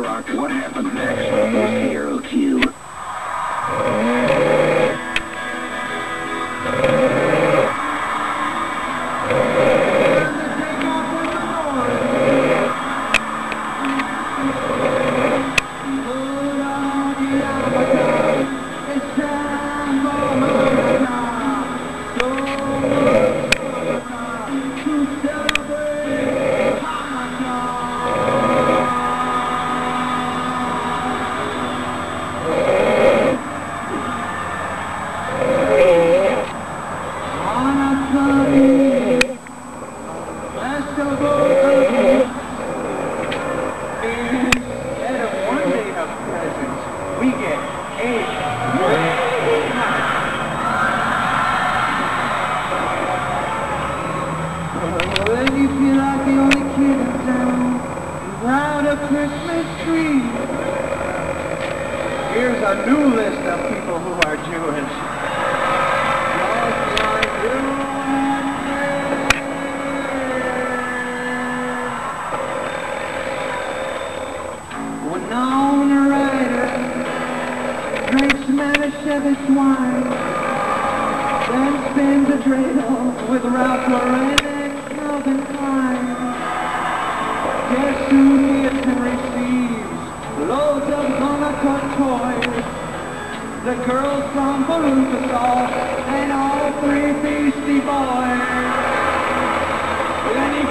rock. What happened next is Hero Q. We get eight. When you feel like the only kid in town without a Christmas tree, here's a new list of people who are Jewish. Just like you and me. When on a rider drinks Manischewitz wine, then spins a dreidel with Ralph Lauren and Calvin Klein. Guess who gets and receives loads of Hanukkah toys? The girls from Baruch and all three Beastie Boys. Then he